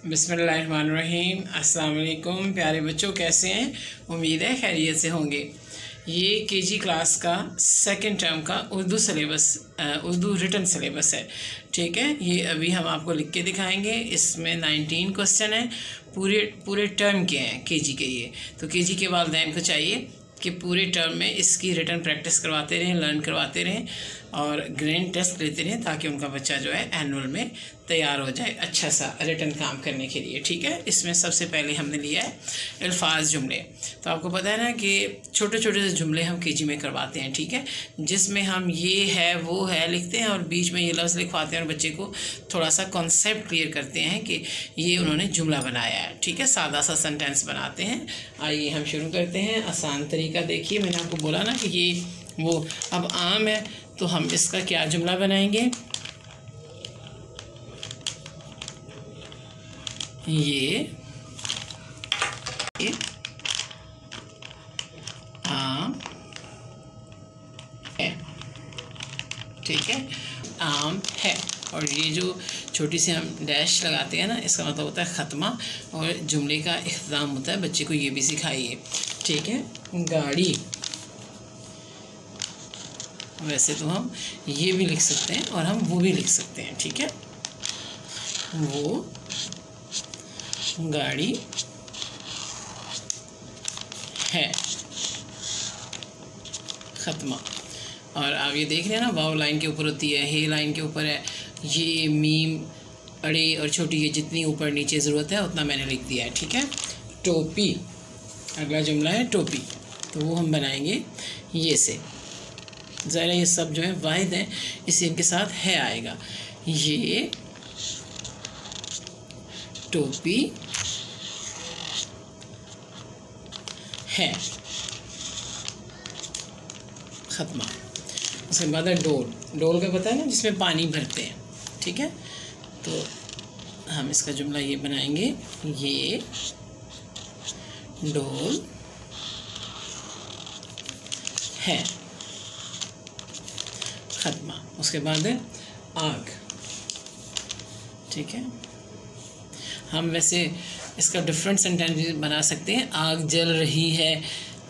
बिस्मिल्लाहिर्रहमानिर्रहीम। अस्सलाम वालेकुम प्यारे बच्चों, कैसे हैं? उम्मीद है खैरियत से होंगे। ये केजी क्लास का सेकंड टर्म का Urdu syllabus, Urdu written syllabus है। ठीक है, ये अभी हम आपको लिख के दिखाएंगे। इसमें 19 क्वेश्चन हैं, पूरे टर्म के हैं केजी के। ये तो केजी के वालिदैन को चाहिए कि पूरे टर्म में इसकी रिटन प्रैक्टिस करवाते रहें, लर्न करवाते रहें और ग्रैंड टेस्ट लेते रहें, ताकि उनका बच्चा जो है एनुअल में तैयार हो जाए अच्छा सा रिटन काम करने के लिए। ठीक है, इसमें सबसे पहले हमने लिया है अल्फाज जुमले। तो आपको पता है ना कि छोटे छोटे से जुमले हम केजी में करवाते हैं। ठीक है, जिसमें हम ये है वो है लिखते हैं और बीच में ये लफ्ज़ लिखवाते हैं और बच्चे को थोड़ा सा कॉन्सेप्ट क्लियर करते हैं कि ये उन्होंने जुमला बनाया है। ठीक है, सादा सा सेंटेंस बनाते हैं। आइए हम शुरू करते हैं। आसान तरीका देखिए, मैंने आपको बोला ना कि ये वो अब आम है, तो हम इसका क्या जुमला बनाएंगे? ये आम है। ठीक है, आम है। और ये जो छोटी सी हम डैश लगाते हैं ना, इसका मतलब होता है ख़त्मा और जुमले का इख्तिताम होता है। बच्चे को ये भी सिखाइए। ठीक है, गाड़ी। वैसे तो हम ये भी लिख सकते हैं और हम वो भी लिख सकते हैं। ठीक है, वो गाड़ी है, ख़त्मा। और आप ये देख रहे हैं ना, वाव लाइन के ऊपर होती है, हे लाइन के ऊपर है। ये मीम अड़े और छोटी ये जितनी ऊपर नीचे ज़रूरत है उतना मैंने लिख दिया है। ठीक है, टोपी। अगला जुमला है टोपी, तो वो हम बनाएंगे ये से। ज़रा ये सब जो है वाहिद है, इसी इनके साथ है आएगा। ये टोपी है, ख़त्मा। उसके बाद है डोल। डोल का पता है ना, जिसमें पानी भरते हैं। ठीक है, तो हम इसका जुमला ये बनाएंगे, ये डोल है, ख़त्मा। उसके बाद है आग। ठीक है, हम वैसे इसका डिफरेंट सेंटेंस भी बना सकते हैं, आग जल रही है,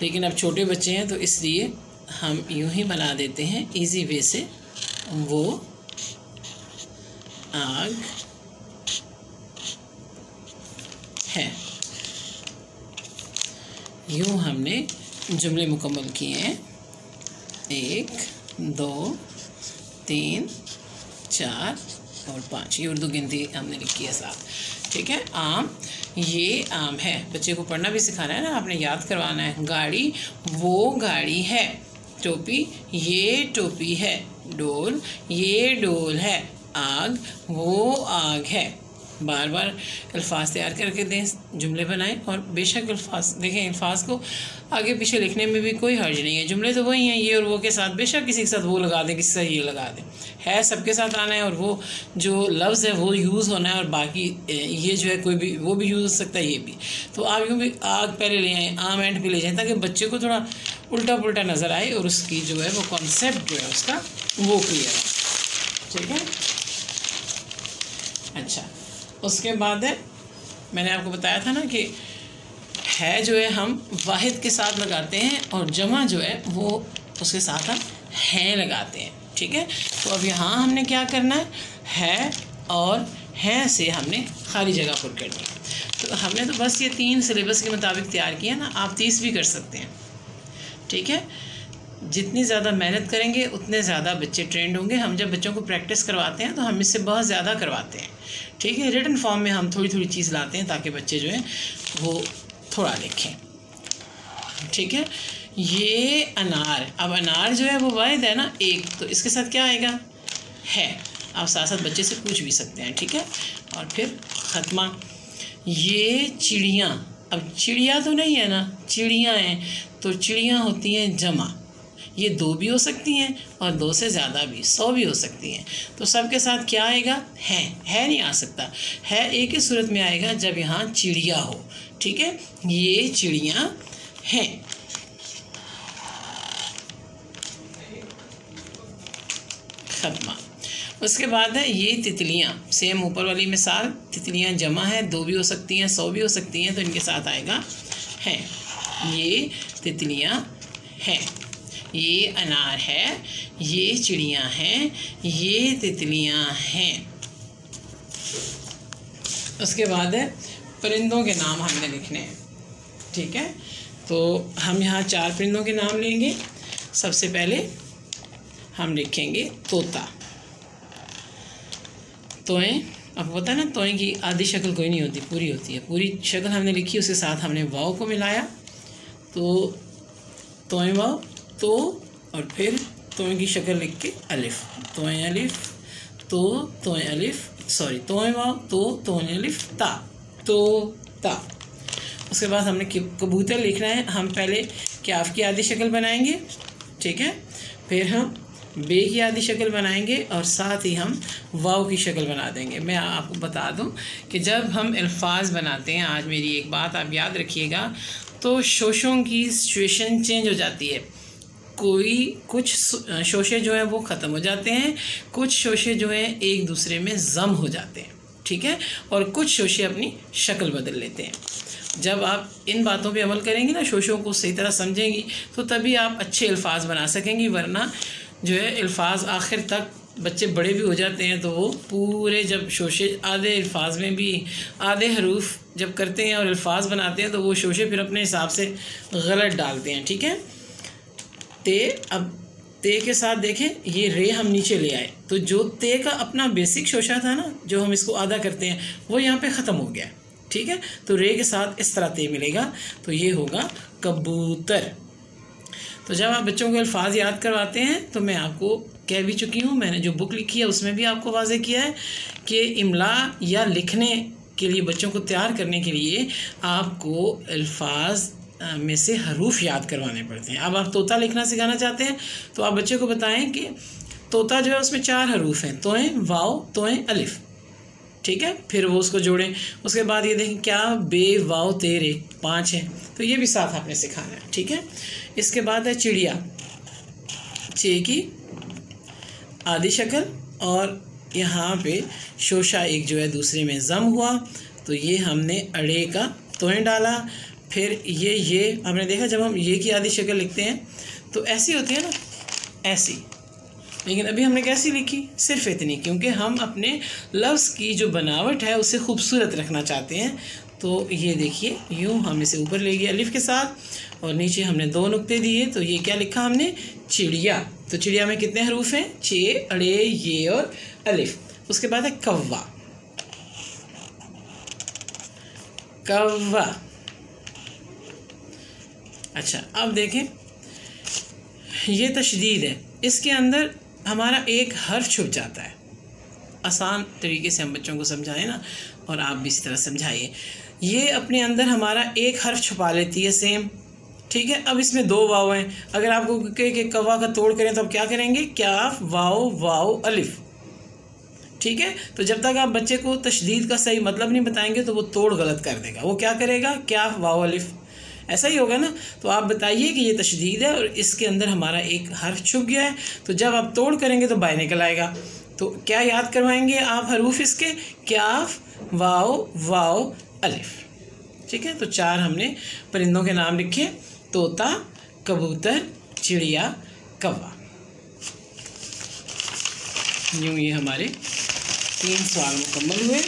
लेकिन अब छोटे बच्चे हैं तो इसलिए हम यूं ही बना देते हैं इजी वे से, वो आग है। यूं हमने जुमले मुकम्मल किए हैं। 1 2 3 4 और 5, ये उर्दू गिनती हमने लिखी है साथ। ठीक है, आम, ये आम है। बच्चे को पढ़ना भी सिखाना है ना, आपने याद करवाना है। गाड़ी, वो गाड़ी है। टोपी, ये टोपी है। डोल, ये डोल है। आग, वो आग है। बार बार अल्फाज तैयार करके दें, जुमले बनाएं। और बेशक अल्फाज देखें, अल्फाज को आगे पीछे लिखने में भी कोई हर्ज नहीं है। जुमले तो वही हैं, ये और वो के साथ। बेशक किसी के साथ वो लगा दें, किसी के साथ ये लगा दें, है सबके साथ आना है। और वो जो लफ्ज़ है वो यूज़ होना है, और बाकी ये जो है कोई भी वो भी यूज़ हो सकता है, ये भी। तो आप यूँ भी आग पहले ले आएँ, आम एंड पे ले जाएँ, ताकि बच्चे को थोड़ा उल्टा पुल्टा नज़र आए और उसकी जो है वो कॉन्सेप्ट जो है उसका वो क्लियर है। ठीक है, अच्छा। उसके बाद है, मैंने आपको बताया था ना कि है जो है हम वाहिद के साथ लगाते हैं और जमा जो है वो उसके साथ हम हैं लगाते हैं। ठीक है, तो अब यहाँ हमने क्या करना है और हैं से हमने खाली जगह पुर करनी है। तो हमने तो बस ये 3 सिलेबस के मुताबिक तैयार किया ना, आप 30 भी कर सकते हैं। ठीक है, जितनी ज़्यादा मेहनत करेंगे उतने ज़्यादा बच्चे ट्रेंड होंगे। हम जब बच्चों को प्रैक्टिस करवाते हैं तो हम इससे बहुत ज़्यादा करवाते हैं। ठीक है, रिटन फॉर्म में हम थोड़ी थोड़ी चीज़ लाते हैं ताकि बच्चे जो हैं वो थोड़ा लिखें। ठीक है, ये अनार। अब अनार जो है वो वाहिद है ना, एक, तो इसके साथ क्या आएगा? है। आप साथ साथ बच्चे से पूछ भी सकते हैं। ठीक है, और फिर ख़त्मा। ये चिड़ियाँ। अब चिड़िया तो नहीं है ना, चिड़ियाँ हैं, तो चिड़ियाँ होती हैं जमा। ये 2 भी हो सकती हैं और 2 से ज़्यादा भी, 100 भी हो सकती हैं। तो सबके साथ क्या आएगा? है नहीं आ सकता। है एक ही सूरत में आएगा जब यहाँ चिड़िया हो। ठीक है, ये चिड़ियाँ हैं, ख़त्मा। उसके बाद है ये तितलियाँ, सेम ऊपर वाली मिसाल, तितलियाँ जमा है, 2 भी हो सकती हैं, 100 भी हो सकती हैं, तो इनके साथ आएगा हैं। ये तितलियाँ हैं, ये अनार है, ये चिड़ियाँ हैं, ये तितलियाँ हैं। उसके बाद है परिंदों के नाम हमने लिखने हैं, ठीक है। तो हम यहाँ 4 परिंदों के नाम लेंगे। सबसे पहले हम लिखेंगे तोता। तोएं, आपको पता है ना, तोएं की आधी शक्ल कोई नहीं होती, पूरी होती है। पूरी शक्ल हमने लिखी, उसके साथ हमने वाव को मिलाया, तो तोएं वाव, तो और फिर तोएं की शक्ल लिख के अलिफ, तोएं अलिफ, तोएं अलिफ, सॉरी तोएं वाव, तोएं अलिफ, ता, तो ता। उसके बाद हमने कबूतर लिखना है। हम पहले क्याफ की आधी शक्ल बनाएंगे, ठीक है, फिर हम बे की आधी शक्ल बनाएंगे और साथ ही हम वाव की शक्ल बना देंगे। मैं आपको बता दूं कि जब हम अल्फाज बनाते हैं, आज मेरी एक बात आप याद रखिएगा, तो शोशों की सिचुएशन चेंज हो जाती है। कुछ शोशे जो हैं वो ख़त्म हो जाते हैं, कुछ शोशे जो हैं एक दूसरे में ज़म हो जाते हैं, ठीक है, और कुछ शोशे अपनी शक्ल बदल लेते हैं। जब आप इन बातों पे अमल करेंगी ना, शोशों को सही तरह समझेंगी, तो तभी आप अच्छे अल्फाज बना सकेंगी। वरना जो है अल्फाज आखिर तक, बच्चे बड़े भी हो जाते हैं तो वो पूरे, जब शोशे आधे अल्फाज में भी आधे हरूफ जब करते हैं और अल्फाज बनाते हैं, तो वो शोशे फिर अपने हिसाब से गलत डालते हैं, ठीक है। ते, अब ते के साथ देखें, ये रे हम नीचे ले आए, तो जो ते का अपना बेसिक शोशा था ना, जो हम इसको आधा करते हैं, वो यहाँ पे ख़त्म हो गया, ठीक है। तो रे के साथ इस तरह ते मिलेगा, तो ये होगा कबूतर। तो जब आप बच्चों को अल्फाज याद करवाते हैं, तो मैं आपको कह भी चुकी हूँ, मैंने जो बुक लिखी है उसमें भी आपको वाज़े किया है कि इमला या लिखने के लिए, बच्चों को तैयार करने के लिए आपको अल्फाज में से हरूफ याद करवाने पड़ते हैं। अब आप तोता लिखना सिखाना चाहते हैं, तो आप बच्चे को बताएं कि तोता जो है उसमें 4 हरूफ हैं, तोएं, वाव, तोएं, अलिफ, ठीक है। फिर वो उसको जोड़ें। उसके बाद ये देखें, क्या, बे, वाव, तेरे, 5 हैं, तो ये भी साथ आपने सिखाना है, ठीक है। इसके बाद है चिड़िया, चे की आधी शक्ल, और यहाँ पे शोशा एक जो है दूसरे में ज़म हुआ, तो ये हमने अड़े का तोएं डाला। फिर ये हमने देखा, जब हम ये की आधी शक्ल लिखते हैं तो ऐसी होती है ना, ऐसी, लेकिन अभी हमने कैसी लिखी, सिर्फ इतनी, क्योंकि हम अपने लफ्ज़ की जो बनावट है उसे खूबसूरत रखना चाहते हैं। तो ये देखिए, यूँ हम इसे ऊपर ले गए अलिफ के साथ, और नीचे हमने 2 नुक्ते दिए, तो ये क्या लिखा हमने, चिड़िया। तो चिड़िया में कितने हरूफ हैं, 6, अड़े, ये और अलिफ। उसके बाद है कौवा, कौवा। अच्छा, अब देखें, ये तशदीद है, इसके अंदर हमारा एक हर्फ छुप जाता है। आसान तरीके से हम बच्चों को समझाएं ना, और आप भी इसी तरह समझाइए। ये अपने अंदर हमारा एक हर्फ छुपा लेती है, सेम, ठीक है। अब इसमें 2 वाव हैं। अगर आपको कहे कि कौवा का तोड़ करें तो आप क्या करेंगे, क्याफ, वाव, वाव, अलिफ, ठीक है। तो जब तक आप बच्चे को तशदीद का सही मतलब नहीं बताएंगे, तो वो तोड़ गलत कर देगा। वो क्या करेगा, क्याफ, वाव, अलिफ, ऐसा ही होगा ना। तो आप बताइए कि ये तशदीद है और इसके अंदर हमारा एक हर्फ छुप गया है, तो जब आप तोड़ करेंगे तो बाय निकल आएगा। तो क्या याद करवाएंगे आप हरूफ इसके, क्याफ, वाव, वाव, अलिफ, ठीक है। तो 4 हमने परिंदों के नाम लिखे, तोता, कबूतर, चिड़िया, कौवा। यूँ ये हमारे 3 सवाल मुकम्मल हुए।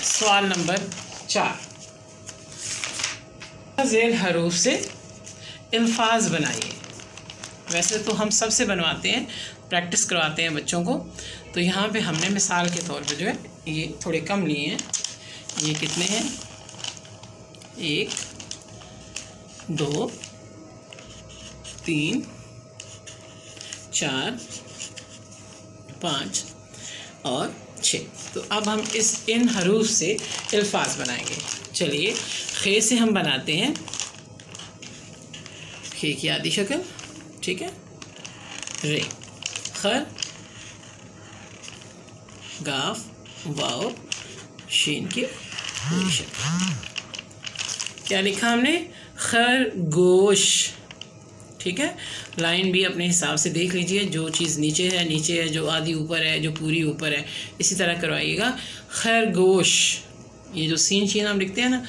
सवाल नंबर 4, ज़ेल हरूफ से अल्फाज बनाइए। वैसे तो हम सबसे बनवाते हैं, प्रैक्टिस करवाते हैं बच्चों को। तो यहाँ पे हमने मिसाल के तौर पे जो है ये थोड़े कम लिए हैं। ये कितने हैं, 1, 2, 3, 4, 5 और 6। तो अब हम इन हरूफ से अल्फाज बनाएंगे। चलिए, खे से हम बनाते हैं, खे की आधी शक्ल, ठीक है, रे, खर, गाफ, वाव, शीन की पूरी शक्ल। क्या लिखा हमने, खरगोश, ठीक है। लाइन भी अपने हिसाब से देख लीजिए, जो चीज़ नीचे है, जो आधी ऊपर है, जो पूरी ऊपर है, इसी तरह करवाइएगा। खरगोश, ये जो सीन शीन हम लिखते हैं ना,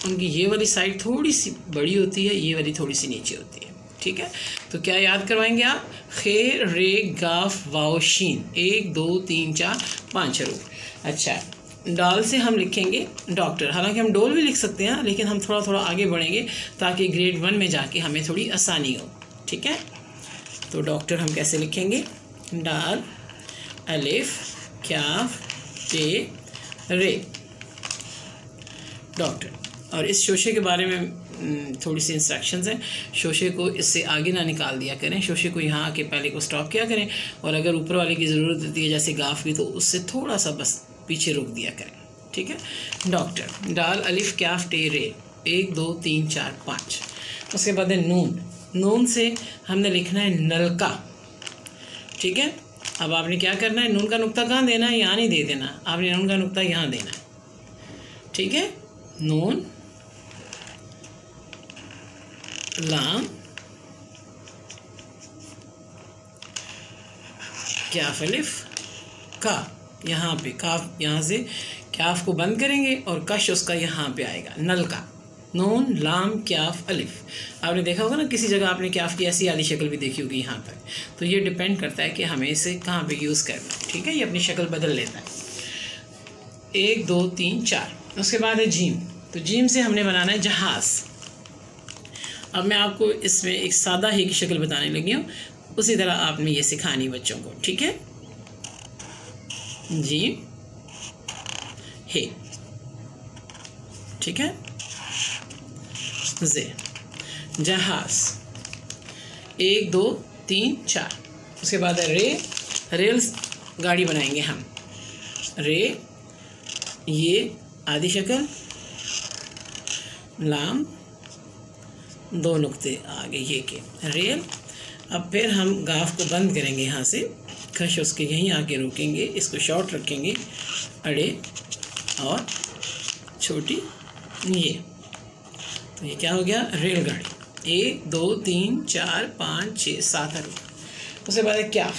उनकी ये वाली साइड थोड़ी सी बड़ी होती है, ये वाली थोड़ी सी नीचे होती है, ठीक है। तो क्या याद करवाएंगे आप? खे, रे, गाफ, वाव, शीन, 1 2 3 4 5 हरूफ। अच्छा, डाल से हम लिखेंगे डॉक्टर। हालांकि हम डोल भी लिख सकते हैं, लेकिन हम थोड़ा थोड़ा आगे बढ़ेंगे ताकि ग्रेड 1 में जाके हमें थोड़ी आसानी हो, ठीक है। तो डॉक्टर हम कैसे लिखेंगे? डाल, अलिफ, क्याफ, ते, रे, डॉक्टर। और इस शोशे के बारे में थोड़ी सी इंस्ट्रक्शंस हैं। शोशे को इससे आगे ना निकाल दिया करें, शोशे को यहाँ आके पहले को स्टॉप किया करें, और अगर ऊपर वाले की ज़रूरत होती है जैसे गाफ की, तो उससे थोड़ा सा बस पीछे रुक दिया करें, ठीक है। डॉक्टर, डाल, अलिफ, क्याफ, टे, रे, 1 2 3 4 5। उसके बाद है नून। नून से हमने लिखना है नलका, ठीक है। अब आपने क्या करना है? नून का नुक्ता कहाँ देना है? यहाँ नहीं दे देना, आपने नून का नुक्ता यहाँ देना है, ठीक है। नून, लाम, क्याफ, अलिफ, का, यहाँ पे काफ, यहाँ से क्याफ को बंद करेंगे और कश उसका यहाँ पे आएगा, नल का। नून, लाम, क्याफ, अलिफ। आपने देखा होगा ना, किसी जगह आपने क्याफ की ऐसी आली शक्ल भी देखी होगी यहाँ तक। तो ये डिपेंड करता है कि हमें इसे कहाँ पे यूज़ करना है, ठीक है। ये अपनी शक्ल बदल लेता है। 1 2 3 4। उसके बाद है जीम। तो जीम से हमने बनाना है जहाज़। अब मैं आपको इसमें एक सादा ही की शक्ल बताने लगी हूँ, उसी तरह आपने ये सिखानी बच्चों को, ठीक है। जीम, हे, ठीक है। जे, जहाज़। 1 2 3 4। उसके बाद है रे, रेल्स, गाड़ी बनाएंगे हम। रे, ये आधी शक्ल, लाम, 2 नुक्ते आगे ये के, रेल। अब फिर हम गाफ को बंद करेंगे यहाँ से, खश उसके यहीं आके रोकेंगे, इसको शॉर्ट रखेंगे, अड़े और छोटी ये। तो ये क्या हो गया? रेलगाड़ी। 1 2 3 4 5 6 7 हरूफ। उसके बाद है क्याफ।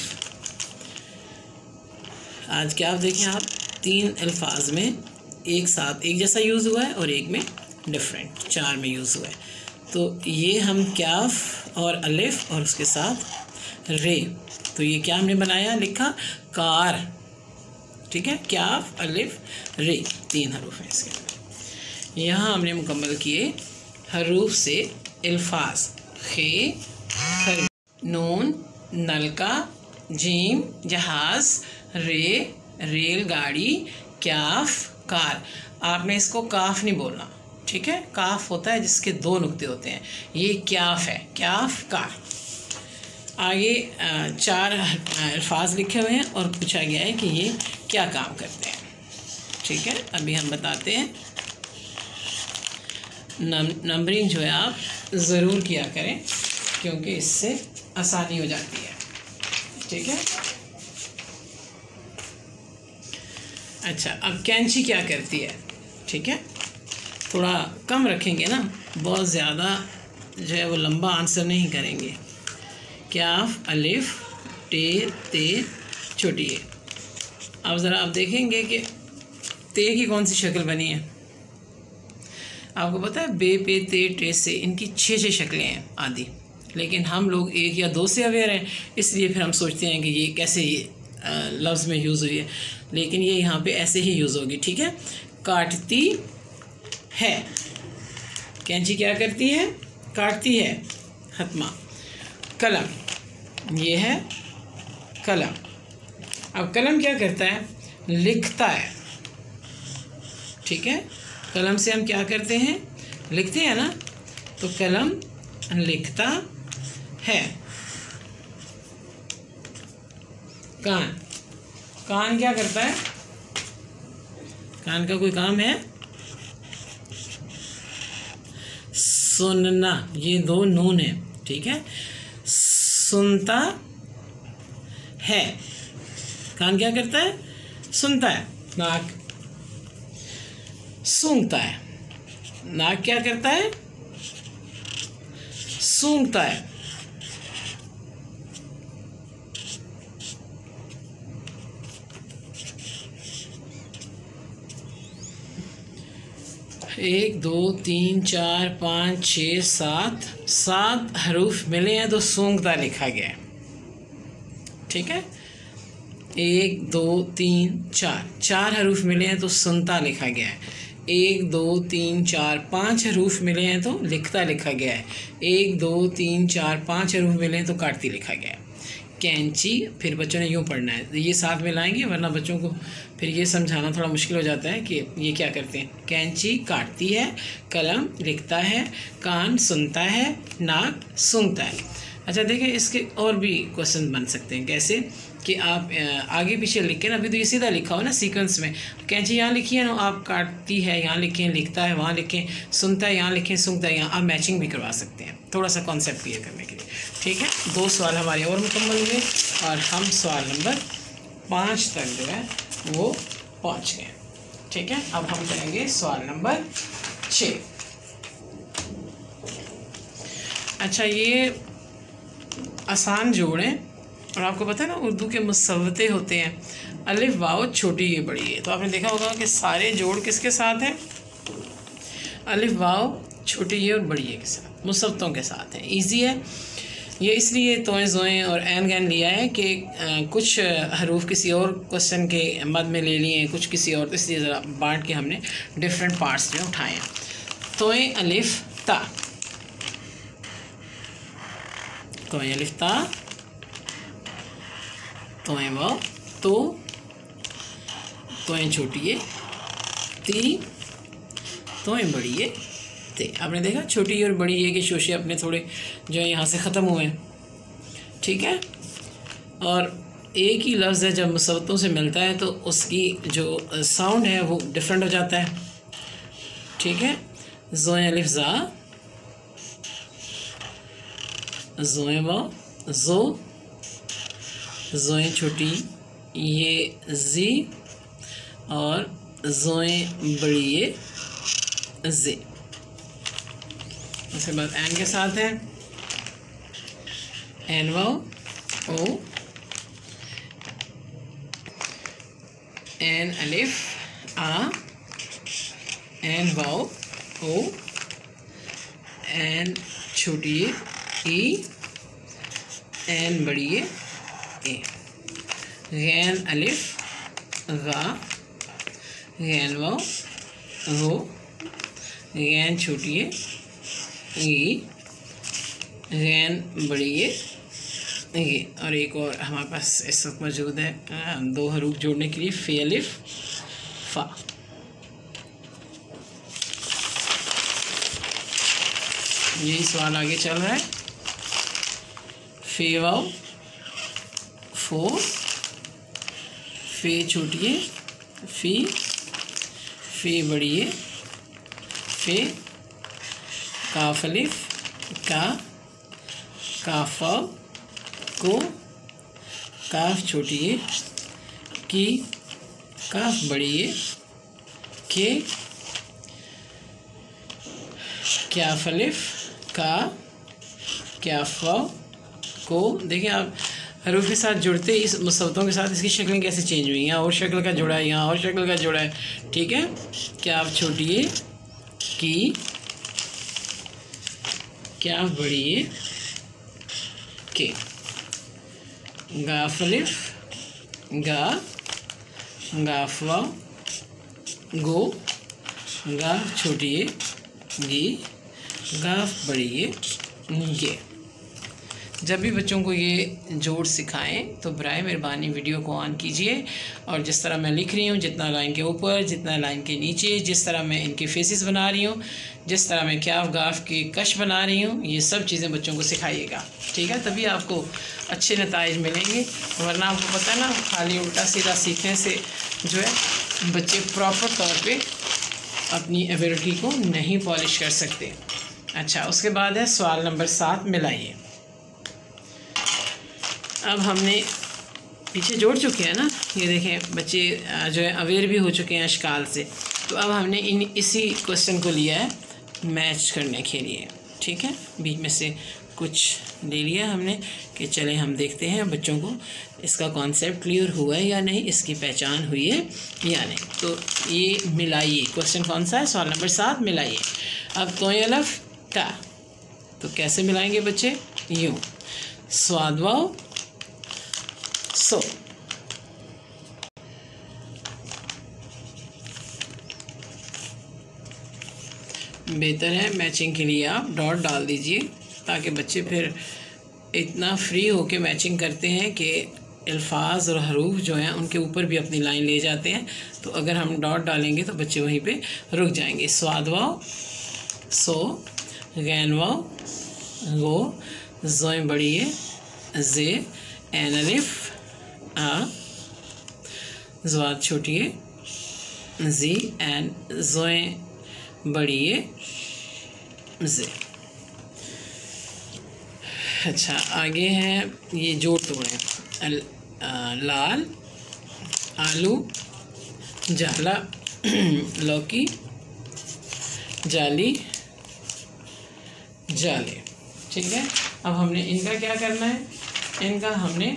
आज क्याफ देखें आप, 3 अल्फाज में एक साथ एक जैसा यूज़ हुआ है और एक में डिफरेंट, 4 में यूज़ हुआ है। तो ये हम क्याफ और अलिफ और उसके साथ रे, तो ये क्या हमने बनाया, लिखा कार, ठीक है। क्याफ, अलिफ, रे, 3 हरूफ हैं इसके अंदर। यहाँ हमने मुकम्मल किए हरूफ से अल्फाज। खे, खर, नून, नलका, जीम, जहाज़, रे, रेलगाड़ी, क्याफ, कार। आपने इसको काफ नहीं बोलना, ठीक है। काफ होता है जिसके 2 नुक्ते होते हैं, ये क्याफ है, क्याफ, कार। आगे 4 अल्फाज लिखे हुए हैं और पूछा गया है कि ये क्या काम करते हैं, ठीक है। अभी हम बताते हैं। नंबरिंग जो है आप ज़रूर किया करें, क्योंकि इससे आसानी हो जाती है, ठीक है। अच्छा, अब कैंची क्या करती है, ठीक है। थोड़ा कम रखेंगे ना, बहुत ज़्यादा जो है वो लंबा आंसर नहीं करेंगे। क्याफ, अलिफ, टे, ते, छोटी ए। अब ज़रा आप देखेंगे कि ते की कौन सी शक्ल बनी है। आपको पता है बे, पे, ते, टे से इनकी 6 शक्लें हैं आदि, लेकिन हम लोग 1 या 2 से अवेयर हैं, इसलिए फिर हम सोचते हैं कि ये कैसे ये लफ्ज़ में यूज़ हुई है, लेकिन ये यहाँ पे ऐसे ही यूज़ होगी, ठीक है। काटती है, कैंची क्या करती है? काटती है, खत्मा। कलम, ये है कलम। अब कलम क्या करता है? लिखता है, ठीक है। कलम से हम क्या करते हैं? लिखते हैं ना, तो कलम लिखता है। कान, कान क्या करता है? कान का कोई काम है? सुनना, ये 2 नून है, ठीक है। सुनता है, कान क्या करता है? सुनता है। नाक सूंघता है, नाक क्या करता है? सूंघता है। 1 2 3 4 5 6 7 7 हरूफ मिले हैं तो सूंघता लिखा गया है। ठीक है, 1 2 3 4 4 हरूफ मिले हैं तो सुनता लिखा गया है। 1 2 3 4 5 हरूफ मिले हैं तो लिखता लिखा गया है। 1 2 3 4 5 हरूफ मिले हैं तो काटती लिखा गया है। कैंची, फिर बच्चों ने यूँ पढ़ना है, ये साथ में लाएंगे वरना बच्चों को फिर ये समझाना थोड़ा मुश्किल हो जाता है कि ये क्या करते हैं। कैंची काटती है, कलम लिखता है, कान सुनता है, नाक सूंघता है। अच्छा देखिए, इसके और भी क्वेश्चन बन सकते हैं। कैसे कि आप आगे पीछे लिख के ना, अभी तो ये सीधा लिखा हो ना सीक्वेंस में, कैंची यहाँ लिखी है ना, आप काटती है यहाँ लिखें, लिखता है वहाँ लिखें, सुनता है यहाँ लिखें, सूंघता है यहाँ, आप मैचिंग भी करवा सकते हैं थोड़ा सा कॉन्सेप्ट क्लियर करने के लिए। ठीक है, 2 सवाल हमारे और मुकम्मल हुए और हम सवाल नंबर 5 तक जो है वो पहुँच गए। ठीक है, अब हम करेंगे सवाल नंबर 6। अच्छा, ये आसान जोड़ है और आपको पता है ना उर्दू के मुसव्वते होते हैं, अलिफ वाव छोटी ये बड़ी है। तो आपने देखा होगा कि सारे जोड़ किसके साथ हैं, अलिफ वाव छोटी ये और बड़ी ये के साथ, मुसव्वतों के साथ है। इजी है ये, इसलिए तोएं ज़ोएं और ऐन गैन लिया है कि कुछ हरूफ किसी और क्वेश्चन के मद में ले लिए हैं, कुछ किसी और, इसलिए ज़रा बांट के हमने डिफरेंट पार्ट्स में उठाए हैं। तोएं अलिफ ता, तोएं अलिफ ता, तोएं वाव तो, तोएं छोटी है ती, तोएं बड़ी है ते। आपने देखा छोटी और बड़ी है कि शोशे अपने थोड़े जो है यहाँ से ख़त्म हुए हैं। ठीक है, और एक ही लफ्ज़ है जब मुसव्वतों से मिलता है तो उसकी जो साउंड है वो डिफरेंट हो जाता है। ठीक है, ज़ोएं अलिफ ज़ा, ज़ोएं वाव ज़ो, ज़ोएं छोटी ये ज़ी और ज़ोएं बड़ी ये ज़े। उसके बाद एन के साथ है एन वाव ओ, एन अलिफ आ, एन वाव ओ, एन छोटी ई, एन बड़ी ए, गैन अलिफ गा, गैन वाव गो, गैन छोटी है ई, गैन बड़ी है ये। और एक और हमारे पास इस वक्त मौजूद है 2 हरूफ जोड़ने के लिए, फे अलिफ फा। यही सवाल आगे चल रहा है। फे वाव फो, फे छोटी है फी, फे बड़ी है फे, काफ अलिफ का, काफ वाव को, काफ छोटी है की, काफ बड़ी है के, क्याफ अलिफ का, क्याफ वाव को। देखिए आप हरूफ के साथ जुड़ते इस मुसव्वतों के साथ इसकी शक्लें कैसे चेंज हुई, यहाँ और शक्ल का जुड़ा है, यहाँ और शक्ल का जुड़ा है। ठीक है, क्याफ छोटी है की, क्याफ बड़ी है के, गाफ अलिफ गा, गाफ वाव गो, गाफ छोटी है गी, गाफ बड़ी है ये। जब भी बच्चों को ये जोड़ सिखाएं तो बराए मेहरबानी वीडियो को ऑन कीजिए और जिस तरह मैं लिख रही हूँ, जितना लाइन के ऊपर जितना लाइन के नीचे, जिस तरह मैं इनके फेसेस बना रही हूँ, जिस तरह मैं क्याफ गाफ के कश बना रही हूँ, ये सब चीज़ें बच्चों को सिखाइएगा। ठीक है, तभी आपको अच्छे नताइज मिलेंगे, वरना आपको पता है ना खाली उल्टा सीधा सीखने से जो है बच्चे प्रॉपर तौर पर अपनी एबिलिटी को नहीं पॉलिश कर सकते। अच्छा, उसके बाद है सवाल नंबर 7, मिलाइए। अब हमने पीछे जोड़ चुके हैं ना, ये देखें बच्चे जो है अवेयर भी हो चुके हैं अशकाल से, तो अब हमने इसी क्वेश्चन को लिया है मैच करने के लिए। ठीक है, बीच में से कुछ ले लिया हमने कि चले हम देखते हैं बच्चों को इसका कॉन्सेप्ट क्लियर हुआ है या नहीं, इसकी पहचान हुई है या नहीं। तो ये मिलाइए, क्वेश्चन कौन सा है, सवाल नंबर 7 मिलाइए। अब तोय अलफ ता, तो कैसे मिलाएंगे बच्चे, यूँ स्वाद वाओ सो। बेहतर है मैचिंग के लिए आप डॉट डाल दीजिए, ताकि बच्चे फिर इतना फ्री होके मैचिंग करते हैं कि अल्फाज और हरूफ जो हैं उनके ऊपर भी अपनी लाइन ले जाते हैं। तो अगर हम डॉट डालेंगे तो बच्चे वहीं पे रुक जाएंगे। स्वाद वाओ सो, गैन वाओ गो, ज़ोए बड़ी है जे, एन अलिफ आ, ज़वाद छोटी है जी, एन ज़ोए बड़ी है जे। अच्छा आगे है ये जोड़ तोड़ें, लाल आलू, जाला लौकी, जाली जाले। ठीक है, अब हमने इनका क्या करना है, इनका हमने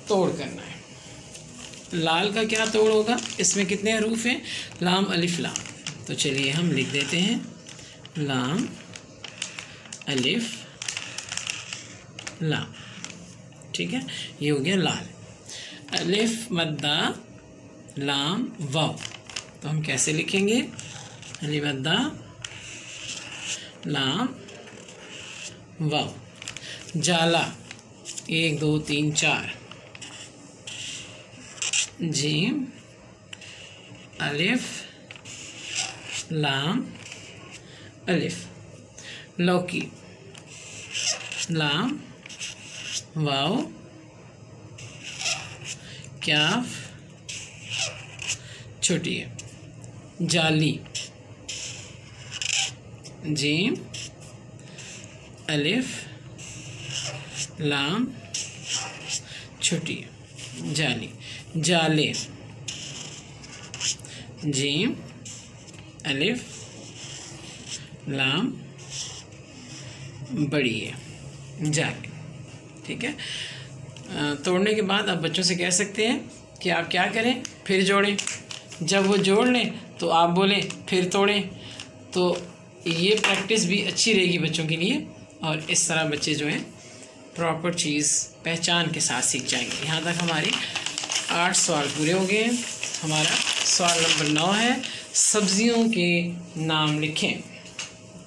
तोड़ करना है। लाल का क्या तोड़ होगा, इसमें कितने हरूफ हैं, लाम अलिफ लाम। तो चलिए हम लिख देते हैं लाम अलिफ लाम। ठीक है, ये हो गया लाल। अलिफ मद्दा लाम वाव, तो हम कैसे लिखेंगे, अलिफ मद्दा लाम वाव। जाला 1 2 3 4, जीम अलिफ लाम अलिफ। लौकी लाम वाव क्याफ छोटी है। जाली जीम अलिफ लाम छोटी है जाली। जाले जीम अलिफ लाम बड़ी है जाले। ठीक है, तोड़ने के बाद आप बच्चों से कह सकते हैं कि आप क्या करें, फिर जोड़ें। जब वो जोड़ लें तो आप बोलें फिर तोड़ें। तो ये प्रैक्टिस भी अच्छी रहेगी बच्चों के लिए, और इस तरह बच्चे जो हैं प्रॉपर चीज़ पहचान के साथ सीख जाएंगे। यहाँ तक हमारे 8 सवाल पूरे हो गए हैं। हमारा सवाल नंबर 9 है, सब्जियों के नाम लिखें।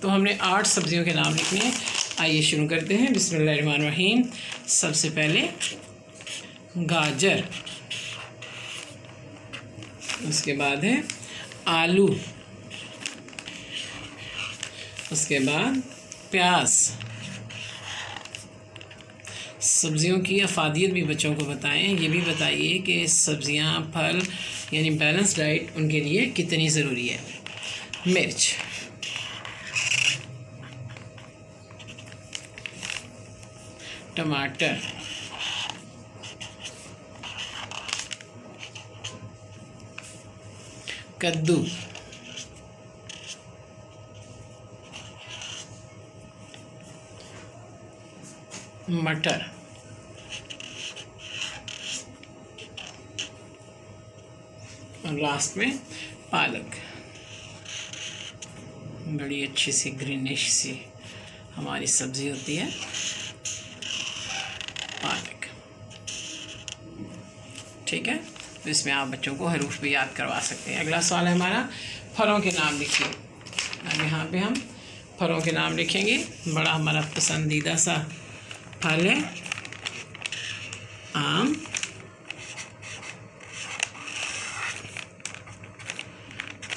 तो हमने 8 सब्जियों के नाम लिखने हैं। आइए शुरू करते हैं। बिस्मिल्लाहिर्रहमानिर्रहीम। सबसे पहले गाजर, उसके बाद है आलू, उसके बाद प्याज। सब्जियों की अफादियत भी बच्चों को बताएं। ये भी बताइए कि सब्जियां फल यानी बैलेंस डाइट उनके लिए कितनी ज़रूरी है। मिर्च, टमाटर, कद्दू, मटर, और लास्ट में पालक। बड़ी अच्छी सी ग्रीनिश सी हमारी सब्ज़ी होती है पालक। ठीक है, तो इसमें आप बच्चों को हरूफ भी याद करवा सकते हैं। अगला सवाल है हमारा, फलों के नाम लिखिए। अब यहाँ पे हम फलों के नाम लिखेंगे। बड़ा हमारा पसंदीदा सा फल है आम,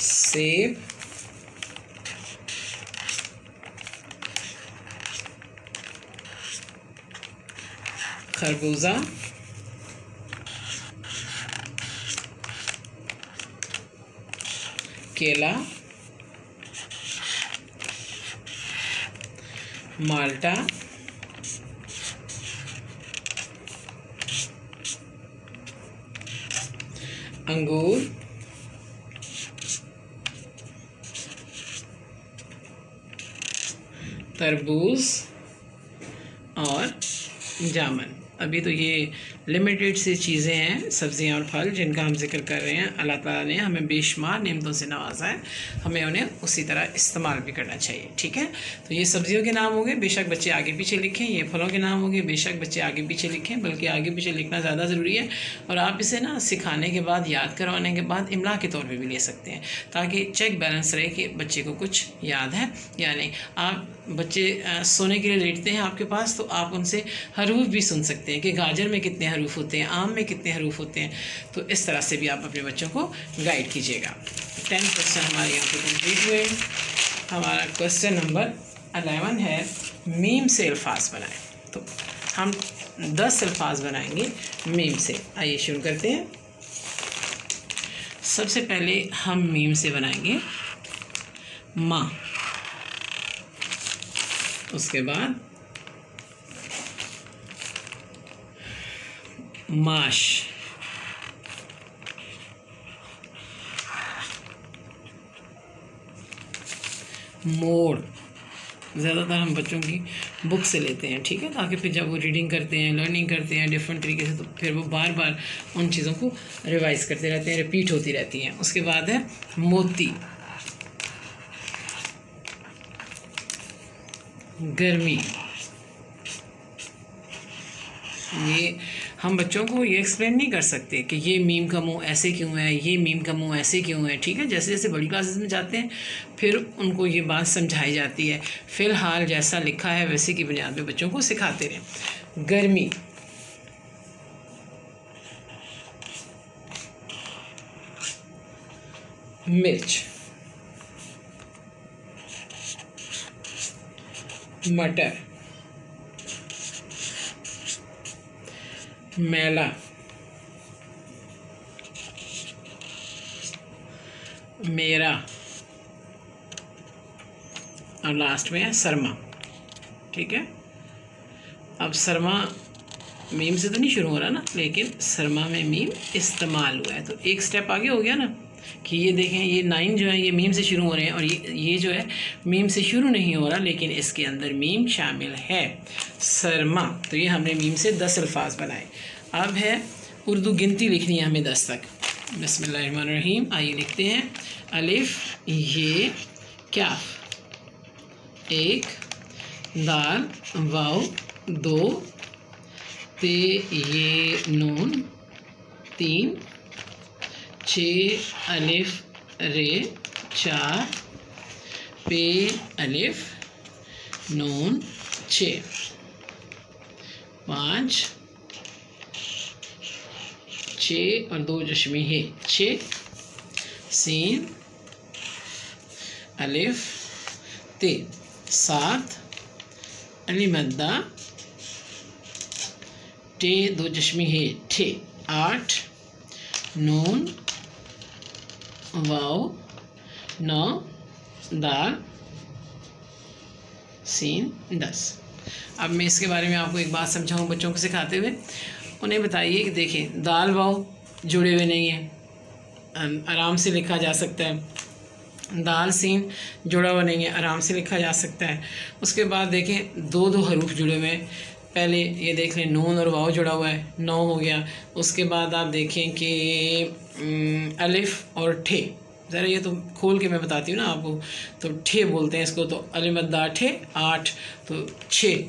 सेब, खरबूजा, केला, माल्टा, अंगूर, तरबूज, और जामन। अभी तो ये लिमिटेड सी चीज़ें हैं, सब्ज़ियाँ और फल, जिनका हम जिक्र कर रहे हैं। अल्लाह ताला ने हमें बेशुमार नेमतों से नवाजा है, हमें उन्हें उसी तरह इस्तेमाल भी करना चाहिए। ठीक है, तो ये सब्जियों के नाम हो गए, बेशक बच्चे आगे पीछे लिखें। ये फलों के नाम हो गए, बेशक बच्चे आगे पीछे लिखें, बल्कि आगे पीछे लिखना ज़्यादा ज़रूरी है। और आप इसे ना सिखाने के बाद, याद करवाने के बाद इमला के तौर पर भी ले सकते हैं, ताकि चेक बैलेंस रहे कि बच्चे को कुछ याद है या नहीं। आप बच्चे सोने के लिए लेटते हैं आपके पास, तो आप उनसे हरूफ भी सुन सकते हैं कि गाजर में कितने हरूफ होते हैं, आम में कितने हरूफ होते हैं। तो इस तरह से भी आप अपने बच्चों को गाइड कीजिएगा। 10 क्वेश्चन हमारे यहाँ पे कंप्लीट हुए। हमारा क्वेश्चन नंबर 11 है, मीम से अल्फाज बनाएं। तो हम 10 अल्फाज बनाएंगे मीम से। आइए शुरू करते हैं। सबसे पहले हम मीम से बनाएंगे माँ, उसके बाद माश, मोड़। ज़्यादातर हम बच्चों की बुक से लेते हैं, ठीक है, ताकि फिर जब वो रीडिंग करते हैं, लर्निंग करते हैं डिफरेंट तरीके से, तो फिर वो बार बार उन चीज़ों को रिवाइज करते रहते हैं, रिपीट होती रहती हैं। उसके बाद है मोती, गर्मी। ये हम बच्चों को ये एक्सप्लेन नहीं कर सकते कि ये मीम का मुंह ऐसे क्यों है, ये मीम का मुंह ऐसे क्यों है। ठीक है, जैसे जैसे बड़ी क्लासेस में जाते हैं फिर उनको ये बात समझाई जाती है। फ़िलहाल जैसा लिखा है वैसे की बुनियाद पे बच्चों को सिखाते रहें। गर्मी, मिर्च, मटर, मैला, मेरा, और लास्ट में है सरमा। ठीक है, अब सरमा मीम से तो नहीं शुरू हो रहा ना, लेकिन सरमा में मीम इस्तेमाल हुआ है, तो एक स्टेप आगे हो गया ना कि ये देखें, ये 9 जो है ये मीम से शुरू हो रहे हैं, और ये जो है मीम से शुरू नहीं हो रहा, लेकिन इसके अंदर मीम शामिल है, सरमा। तो ये हमने मीम से 10 अल्फाज बनाए। अब है उर्दू गिनती लिखनी है हमें 10 तक। बिस्मिल्लाहिर्रहमानिर्रहीम। आइए लिखते हैं। अलिफ ये काफ, 1 दाल वाव 2 ते ये नून 3 6 अलिफ रे 4 पे अलिफ नून 6 5 6 और 2 जश्मी है 6 सीन अलिफ ते 7 अलिमद्दा टे 2 जश्मी है ठे 8 नून वाव 9 दाल सीन 10। अब मैं इसके बारे में आपको एक बात समझाऊँ बच्चों को सिखाते हुए। उन्हें बताइए कि देखें, दाल वाव जुड़े हुए नहीं हैं, आराम से लिखा जा सकता है। दाल सीन जुड़ा हुआ नहीं है, आराम से लिखा जा सकता है। उसके बाद देखें 2 हरूफ जुड़े हुए हैं। पहले ये देख लें, नून और वाव जुड़ा हुआ है, 9 हो गया। उसके बाद आप देखें कि अलिफ और ठे, ज़रा ये तो खोल के मैं बताती हूँ ना आपको, तो ठे बोलते हैं इसको, तो अलिमद्दा ठे 8 तो 6,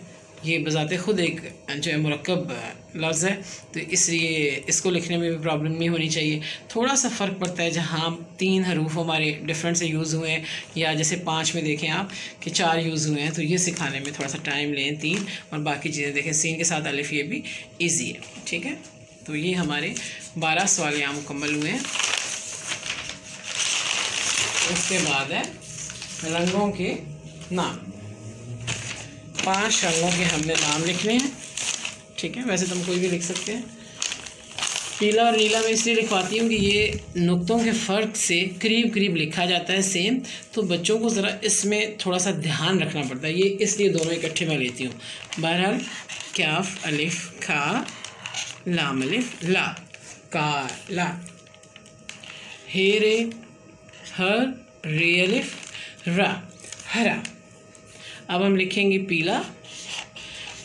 ये बजाते ख़ुद एक जो है मुरक्कब लफ्ज़ है, तो इसलिए इसको लिखने में भी प्रॉब्लम नहीं होनी चाहिए। थोड़ा सा फ़र्क पड़ता है जहाँ 3 हरूफ हमारे डिफरेंट से यूज़ हुए हैं, या जैसे 5 में देखें आप कि 4 यूज़ हुए हैं, तो ये सिखाने में थोड़ा सा टाइम लें 3, और बाकी चीज़ें देखें सीन के साथ अलिफ, ये भी ईजी है। ठीक है, तो ये हमारे 12 सवाल यहाँ मुकम्मल हुए हैं। उसके बाद है रंगों के नाम। 5 रंगों के हमने नाम लिखने हैं। ठीक है, वैसे तुम कोई भी लिख सकते हैं। पीला और नीला मैं इसलिए लिखवाती हूँ कि ये नुक्तों के फ़र्क से करीब करीब लिखा जाता है सेम, तो बच्चों को ज़रा इसमें थोड़ा सा ध्यान रखना पड़ता है, ये इसलिए दोनों इकट्ठे मैं लेती हूँ। बहरहाल काफ अलिफ खा, लाम अलिफ ला, का ला, हे रे हर रे अलिफ रा, हरा। अब हम लिखेंगे पीला,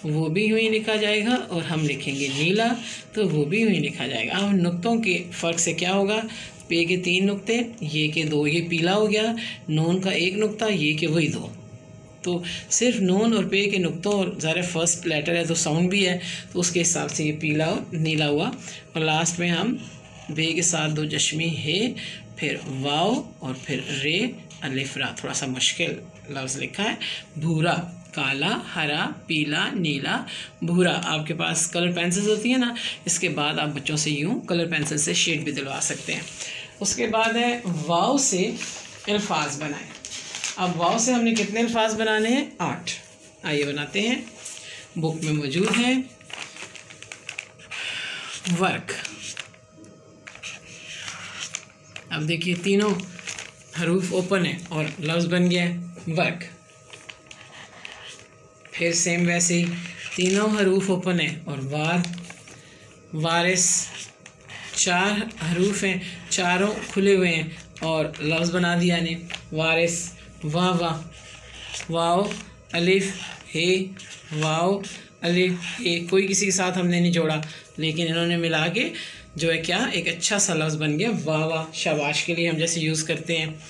वो भी यूँ ही लिखा जाएगा, और हम लिखेंगे नीला तो वो भी यूँ ही लिखा जाएगा। अब नुक्तों के फ़र्क से क्या होगा, पे के 3 नुक्ते, ये के 2, ये पीला हो गया, नून का 1 नुक्ता, ये के वही 2। तो सिर्फ नून और पे के नुक्तों, और ज़रा फर्स्ट लेटर है तो साउंड भी है, तो उसके हिसाब से ये पीला और नीला हुआ। और लास्ट में हम बे के साथ 2 चश्मी है, फिर वाव और फिर रे अलिफ रा। थोड़ा सा मुश्किल लफ्ज़ लिखा है, भूरा, काला, हरा, पीला, नीला, भूरा। आपके पास कलर पेंसिल्स होती है ना, इसके बाद आप बच्चों से यूँ कलर पेंसिल से शेड भी दिलवा सकते हैं। उसके बाद है वाव से अल्फाज बनाएं। अब वाव से हमने कितने अल्फाज बनाने हैं, 8। आइए बनाते हैं, बुक में मौजूद है वर्क। अब देखिए तीनों हरूफ ओपन है और लफ्ज़ बन गया है वर्क। फिर सेम वैसे ही तीनों हरूफ ओपन है और वारिस, 4 हरूफ हैं, चारों खुले हुए हैं और लफ्ज़ बना दिया ने वारिस, वाव, वाव अलिफ हे, वाव अलिफ हे। कोई किसी के साथ हमने नहीं जोड़ा, लेकिन इन्होंने मिला के जो है क्या एक अच्छा सा लफ्ज़ बन गया। वाह, शाबाश के लिए हम जैसे यूज़ करते हैं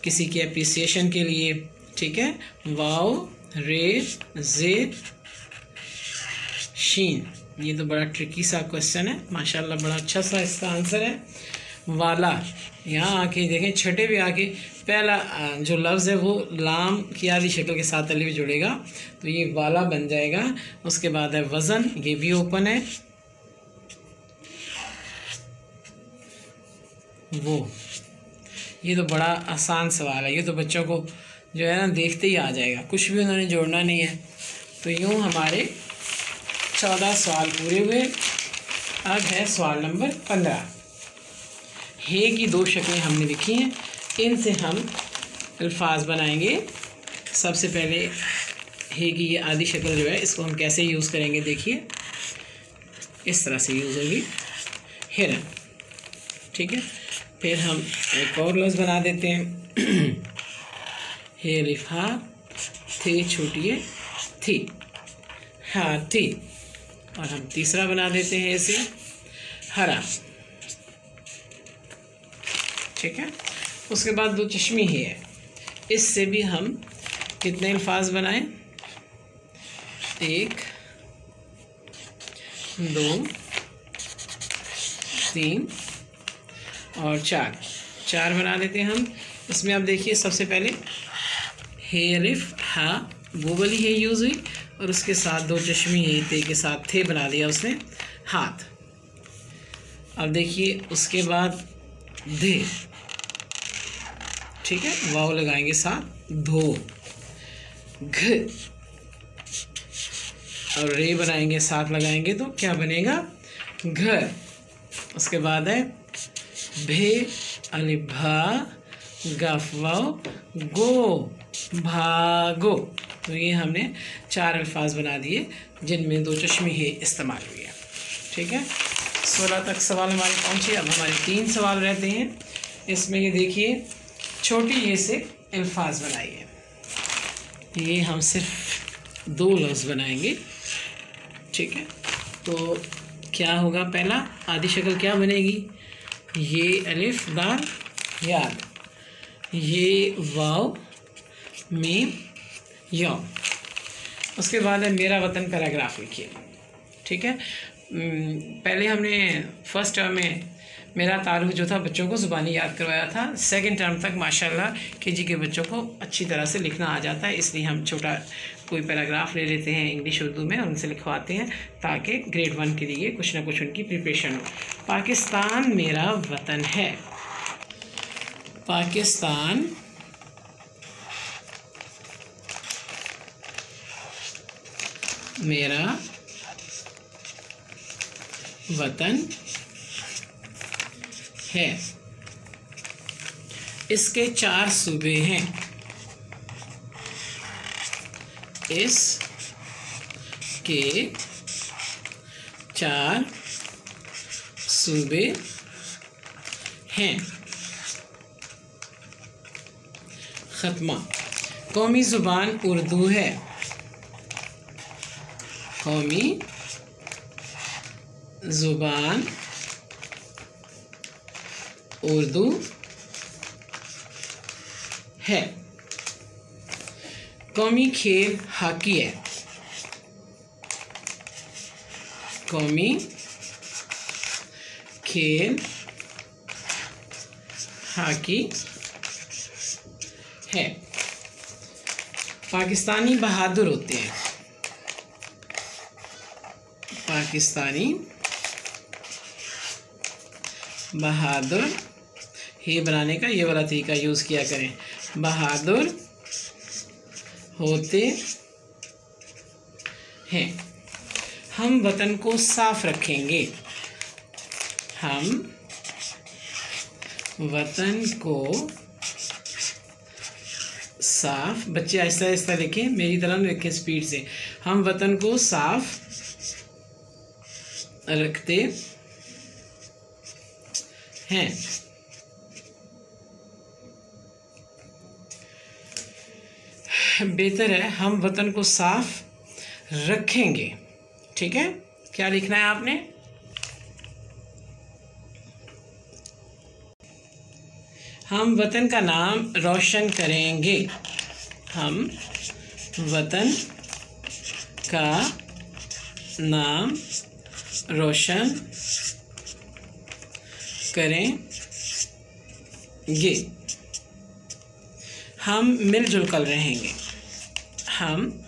किसी के अप्रिसिएशन के लिए, ठीक है। वाव रे जे शीन, ये तो बड़ा ट्रिकी सा क्वेश्चन है, माशाल्लाह बड़ा अच्छा सा इसका आंसर है। वाला, यहाँ आके देखें छठे पे आके पहला जो लफ्ज़ है वो लाम की आधी शक्ल के साथ अलिफ जुड़ेगा, तो ये वाला बन जाएगा। उसके बाद है वज़न, ये भी ओपन है, वो, ये तो बड़ा आसान सवाल है, ये तो बच्चों को जो है ना देखते ही आ जाएगा, कुछ भी उन्होंने जोड़ना नहीं है। तो यूँ हमारे 14 सवाल पूरे हुए। अब है सवाल नंबर 15। हे की 2 शक्लें हमने लिखी हैं, इनसे हम अल्फाज बनाएंगे। सबसे पहले हे की ये आधी शक्ल जो है इसको हम कैसे यूज़ करेंगे, देखिए इस तरह से यूज़ होगी, हिरन, ठीक है। फिर हम एक और लफ्ज़ बना देते हैं, हे लिफा, थे छोटी है थी, हाथी। और हम तीसरा बना देते हैं इसे हरा, ठीक है। उसके बाद 2 चश्मी है, इससे भी हम कितने अल्फाज बनाएं, 1 2 3 और 4 बना देते हैं हम। इसमें आप देखिए सबसे पहले हे अलिफ हा, वो वाली हे यूज़ हुई, और उसके साथ 2 चश्मी है, ते के साथ थे बना दिया उसने, हाथ। अब देखिए उसके बाद दे, ठीक है, वाव लगाएंगे साथ, धो, घ, और रे बनाएंगे साथ लगाएंगे तो क्या बनेगा, घर। उसके बाद है भे अलिफ भा, गफ वाव, गो, भागो। तो ये हमने 4 अल्फाज बना दिए जिनमें 2 चश्मी है इस्तेमाल हुई है, ठीक है। 16 तक सवाल हमारे पहुँचे। अब हमारे 3 सवाल रहते हैं। इसमें ये देखिए छोटी ये से अल्फाज बनाइए, ये हम सिर्फ 2 लफ्ज़ बनाएंगे, ठीक है। तो क्या होगा, पहला आधी शक्ल क्या बनेगी, ये अलिफ दाल याद, ये वाव मीम यौ। उसके बाद है मेरा वतन पैराग्राफ लिखिए, ठीक है। पहले हमने फर्स्ट टर्म में मेरा तारुफ जो था बच्चों को ज़ुबानी याद करवाया था। सेकंड टर्म तक माशाल्लाह केजी के बच्चों को अच्छी तरह से लिखना आ जाता है, इसलिए हम छोटा कोई पैराग्राफ ले लेते हैं इंग्लिश उर्दू में और उनसे लिखवाते हैं ताकि ग्रेड 1 के लिए कुछ ना कुछ उनकी प्रिपरेशन हो। पाकिस्तान मेरा वतन है, पाकिस्तान मेरा वतन है। इसके 4 सूबे हैं, इसके 4 सूबे हैं। ख़त्मा। कौमी ज़ुबान उर्दू है, कौमी ज़ुबान उर्दू है। कौमी खेल हॉकी है। कौमी खेल हॉकी है। पाकिस्तानी बहादुर होते हैं। पाकिस्तानी बहादुर, ये बनाने का ये वाला तरीका यूज़ किया करें। बहादुर होते हैं। हम वतन को साफ रखेंगे। हम वतन को साफ, बच्चे आहिस्ता आहिस्ता लिखें, मेरी तरह लिखें स्पीड से। हम वतन को साफ रखते हैं। बेहतर है हम वतन को साफ रखेंगे। ठीक है, क्या लिखना है आपने? हम वतन का नाम रोशन करेंगे। हम वतन का नाम रोशन करेंगे। हम मिलजुल कर रहेंगे। हम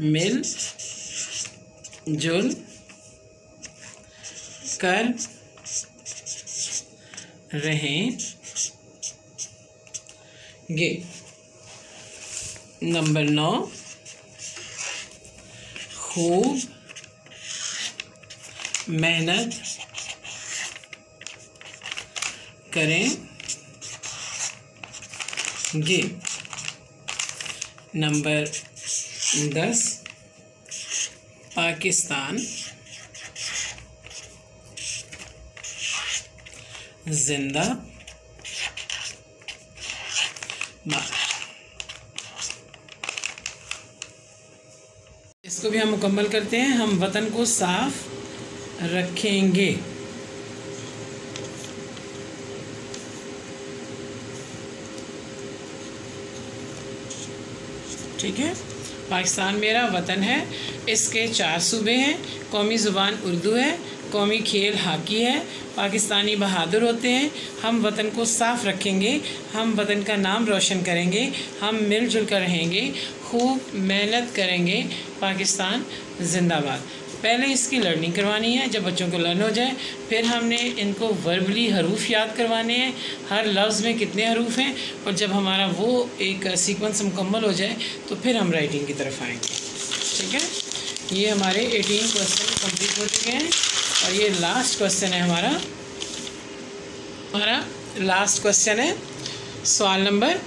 मिलजुल कर रहेंगे। नंबर 9, खूब मेहनत करेंगे। नंबर 10, पाकिस्तान जिंदाबाद। इसको भी हम मुकम्मल करते हैं। हम वतन को साफ रखेंगे। ठीक है, पाकिस्तान मेरा वतन है। इसके 4 सूबे हैं। कौमी ज़ुबान उर्दू है। कौमी खेल हॉकी है। पाकिस्तानी बहादुर होते हैं। हम वतन को साफ रखेंगे। हम वतन का नाम रोशन करेंगे। हम मिलजुल कर रहेंगे। खूब मेहनत करेंगे। पाकिस्तान जिंदाबाद। पहले इसकी लर्निंग करवानी है। जब बच्चों को लर्न हो जाए फिर हमने इनको वर्बली हरूफ याद करवाने हैं, हर लफ्ज़ में कितने हरूफ हैं। और जब हमारा वो एक सीक्वेंस मुकम्मल हो जाए तो फिर हम राइटिंग की तरफ आएंगे। ठीक है, ये हमारे 18 क्वेश्चन कंप्लीट हो चुके हैं और ये लास्ट क्वेश्चन है हमारा लास्ट क्वेश्चन है सवाल नंबर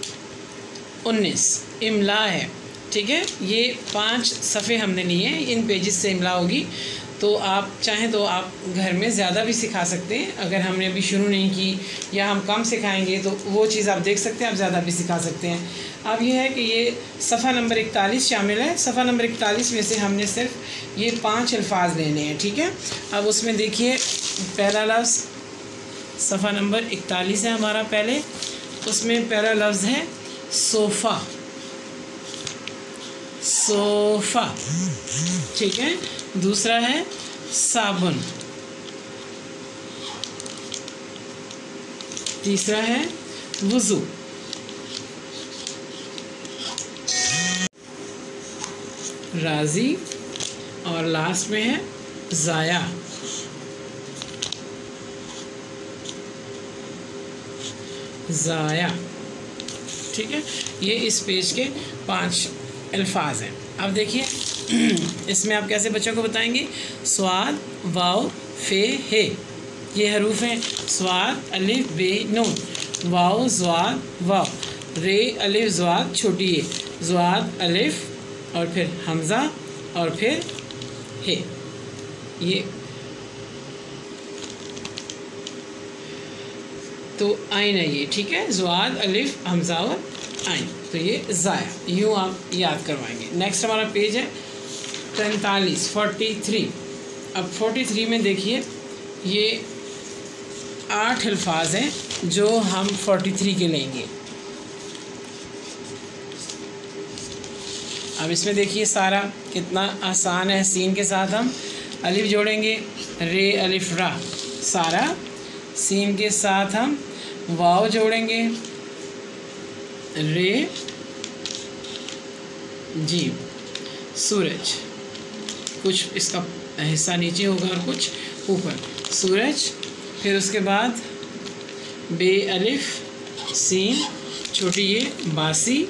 19 इमला है। ठीक है, ये 5 सफ़े हमने लिए हैं। इन पेजेस से इमला होगी। तो आप चाहें तो आप घर में ज़्यादा भी सिखा सकते हैं। अगर हमने अभी शुरू नहीं की या हम कम सिखाएंगे तो वो चीज़ आप देख सकते हैं, आप ज़्यादा भी सिखा सकते हैं। अब ये है कि ये सफ़ा नंबर 41 शामिल है। सफ़ा नंबर 41 में से हमने सिर्फ ये 5 अल्फाज लेने हैं। ठीक है, अब उसमें देखिए पहला लफ्ज़ सफ़ा नंबर 41 है हमारा। पहले उसमें पहला लफ्ज़ है सोफ़ा। सोफ़ा। ठीक है, दूसरा है साबुन। तीसरा है वुज़ू। राज़ी। और लास्ट में है ज़ाया। ज़ाया। ठीक है, ये इस पेज के 5 अल्फाज हैं। अब देखिए इसमें आप कैसे बच्चों को बताएंगे। स्वाद वाव फे हे, ये हरूफ हैं। स्वाद अलिफ बे नून, वाव ज़्वाद वाव, रे अलिफ ज़्वाद छोटी ए, ज़्वाद अलिफ और फिर हमज़ा और फिर हे। ये तो आइन है ये, ठीक है, ज़ुआद अलिफ हमज़ा और आइन, तो ये ज़ाया, यूँ आप याद करवाएंगे। नेक्स्ट हमारा पेज है 43। अब 43 में देखिए ये 8 अल्फाज हैं जो हम 43 के लेंगे। अब इसमें देखिए सारा कितना आसान है। सीन के साथ हम अलिफ जोड़ेंगे, रे अलिफ रा सारा। सीन के साथ हम वाव जोड़ेंगे, रे जीम सूरज। कुछ इसका हिस्सा नीचे होगा और कुछ ऊपर, सूरज। फिर उसके बाद बे अलिफ सीन छोटी ये बासी,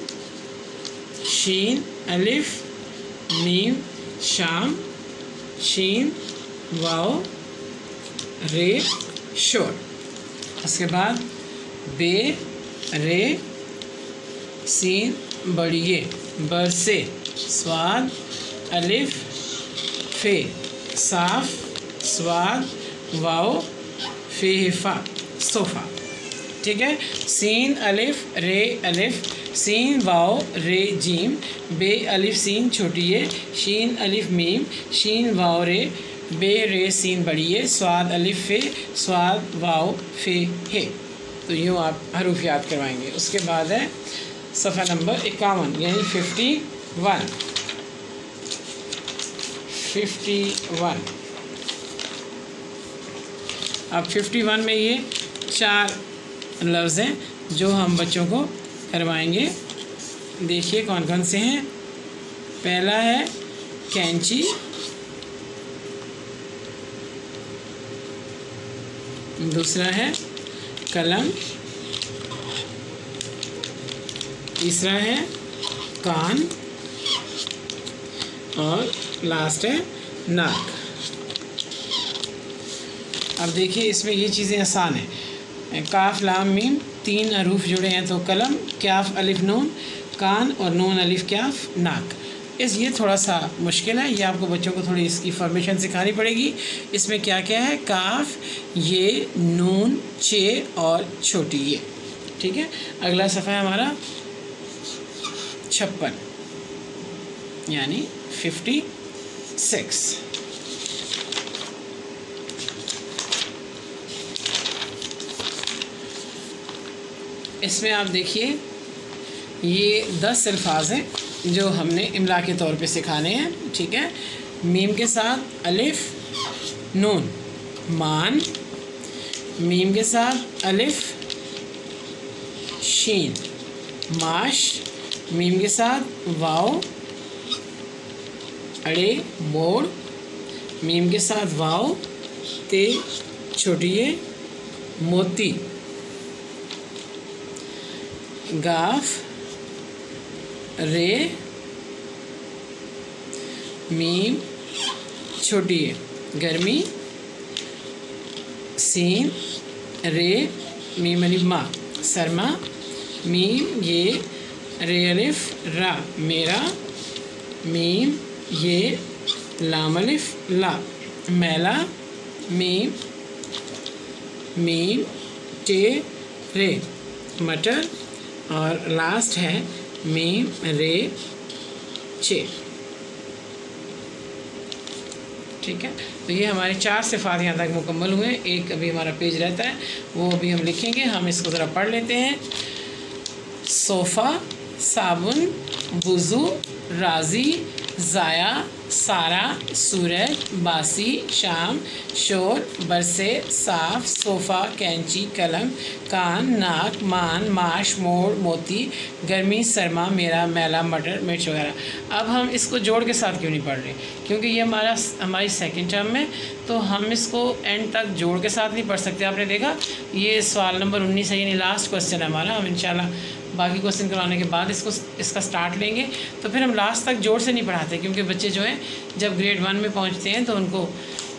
शीन अलिफ मीम शाम, शीन वाव रे शोर। उसके बाद बे रे सीन बड़िए बरसे, स्वाद अलिफ फे साफ, स्वाद वाव फेफा सोफ़ा, ठीक है। सीन अलिफ रे अलिफ सीन वाव रे जीम, बे अलिफ सीन छोटी है, शीन अलिफ मीम, शीन वाव रे, बे रे सीन बड़ी है, स्वाद अलिफ फे स्वाद वाव फे है। तो यूँ आप हरूफ याद करवाएंगे। उसके बाद है सफ़ा नंबर 51 यानी 51। अब 51 में ये 4 लफ्ज़ हैं जो हम बच्चों को करवाएंगे। देखिए कौन कौन से हैं। पहला है कैंची, दूसरा है कलम, तीसरा है कान और लास्ट है नाक। अब देखिए इसमें ये चीज़ें आसान हैं। काफ लाम मीम 3 हरूफ जुड़े हैं तो कलम, क्याफ अलिफ नून कान और नून अलिफ क्याफ नाक। ये थोड़ा सा मुश्किल है, ये आपको बच्चों को थोड़ी इसकी फॉर्मेशन सिखानी पड़ेगी। इसमें क्या क्या है, काफ ये नून चे और छोटी ये, ठीक है। अगला सफ़ा है हमारा 56 यानी 56। इसमें आप देखिए ये 10 अल्फाज हैं जो हमने इमला के तौर पे सिखाने हैं, ठीक है। मीम के साथ अलिफ नून मान, मीम के साथ अलिफ शीन माश, मीम के साथ वाव अड़े मोड़, मीम के साथ वाव ते छोटिए मोती, गाफ रे मीम छोटी है गर्मी, सीन रे मीम अलिफ मा सरमा, मीम ये रे अलिफ रा मेरा, मीम ये लाम अलिफ ला मैला, मीम मीम टे रे मटर और लास्ट है मीम रे चे, ठीक है। तो ये हमारे 4 सिफ़ात यहाँ तक मुकम्मल हुए। एक अभी हमारा पेज रहता है वो अभी हम लिखेंगे, हम इसको ज़रा पढ़ लेते हैं। सोफ़ा साबुन वुज़ू राज़ी ज़ाया सारा सूरज बासी शाम शोर बरसे साफ सोफ़ा कैंची कलम कान नाक मान माश मोड़ मोती गर्मी सरमा मेरा मैला मटर मिर्च वगैरह। अब हम इसको जोड़ के साथ क्यों नहीं पढ़ रहे, क्योंकि ये हमारी सेकंड टर्म में, तो हम इसको एंड तक जोड़ के साथ नहीं पढ़ सकते। आपने देखा ये सवाल नंबर 19 है यानी लास्ट क्वेश्चन है हमारा। हम इंशाल्लाह बाकी क्वेश्चन करवाने के बाद इसका स्टार्ट लेंगे। तो फिर हम लास्ट तक जोड़ से नहीं पढ़ाते, क्योंकि बच्चे जो हैं जब ग्रेड 1 में पहुंचते हैं तो उनको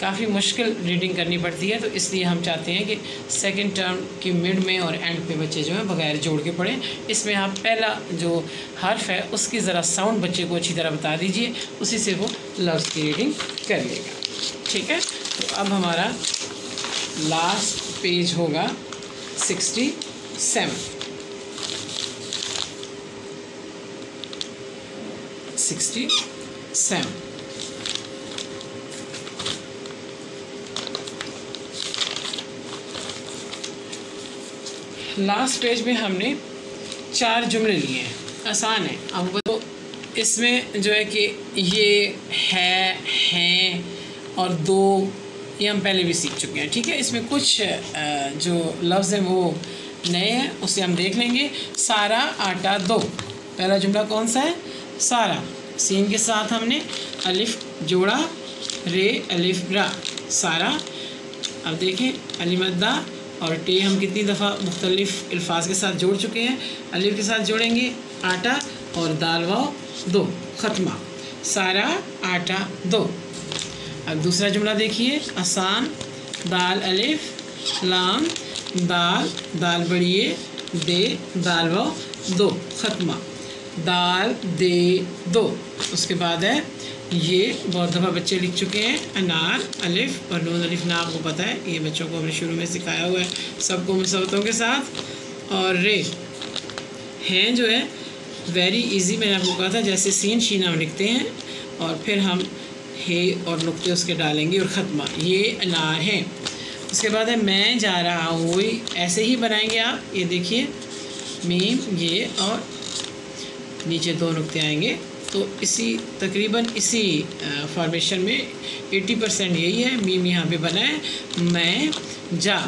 काफ़ी मुश्किल रीडिंग करनी पड़ती है। तो इसलिए हम चाहते हैं कि सेकंड टर्म की मिड में और एंड पे बच्चे जो हैं बगैर जोड़ के पढ़ें। इसमें आप पहला जो हर्फ है उसकी ज़रा साउंड बच्चे को अच्छी तरह बता दीजिए, उसी से वो लफ्ज़ की रीडिंग कर लेगा, ठीक है। तो अब हमारा लास्ट पेज होगा 67 67। लास्ट पेज में हमने 4 जुमले लिए हैं, आसान है। अब तो इसमें जो है कि ये है, हैं और दो ये हम पहले भी सीख चुके हैं, ठीक है। इसमें कुछ जो लफ्ज़ हैं वो नए हैं, उसे हम देख लेंगे। सारा आटा दो, पहला जुमला कौन सा है? सारा। सीन के साथ हमने अलिफ जोड़ा, रे अलिफ रा, सारा। अब देखें अलिमद्दा और टे हम कितनी दफ़ा मुख्तलिफ अल्फाज के साथ जोड़ चुके हैं। अलिफ के साथ जोड़ेंगे आटा और दाल वाव दो, ख़त्मा। सारा आटा दो। अब दूसरा जुमला देखिए, आसान। दाल अलिफ लाम दाल, दाल बढ़िए दे, दाल वाव दो, ख़त्मा। दाल दे दो। उसके बाद है ये बहुत दफ़ा बच्चे लिख चुके हैं, अनार अलिफ और नून अलिफ ना आपको पता है, ये बच्चों को हमने शुरू में सिखाया हुआ है सबको मुसव्वतों के साथ। और रे हैं जो है वेरी इजी, मैंने आपको कहा था जैसे सीन शीन हम लिखते हैं और फिर हम हे और नुक्ते उसके डालेंगे और ख़त्मा। ये अनार है। उसके बाद है मैं जा रहा हूँ, वही ऐसे ही बनाएंगे आप। ये देखिए मीम ये और नीचे 2 नुक्ते आएंगे। तो इसी तकरीबन इसी फॉर्मेशन में 80% यही है। मीम यहाँ पे बना है। मैं जा,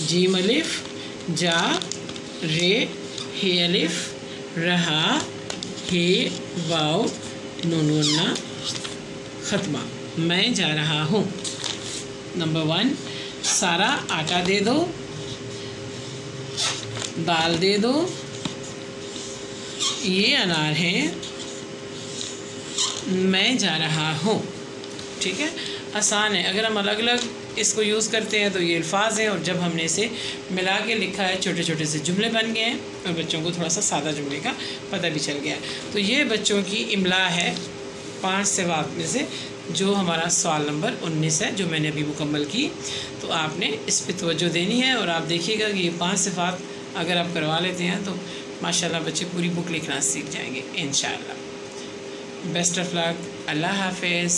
जीम अलिफ जा, रे हे अलिफ रहा, हे वाव नून वन्ना, ख़त्मा। मैं जा रहा हूँ। नंबर 1, सारा आटा दे दो, दाल दे दो, ये अनार हैं, मैं जा रहा हूँ, ठीक है। आसान है। अगर हम अलग अलग इसको यूज़ करते हैं तो ये अल्फाज हैं, और जब हमने इसे मिला के लिखा है छोटे छोटे से जुमले बन गए हैं और बच्चों को थोड़ा सा सादा जुमले का पता भी चल गया है। तो ये बच्चों की इमला है 5 सिफ़ात में से, जो हमारा सवाल नंबर 19 है, जो मैंने अभी मुकम्मल की। तो आपने इस पर तवज्जो देनी है और आप देखिएगा कि ये 5 सिफ़ात अगर आप करवा लेते हैं तो माशाल्लाह बच्चे पूरी बुक लिखना सीख जाएंगे इंशाअल्लाह। Best of luck. अल्लाह हाफ़िज़।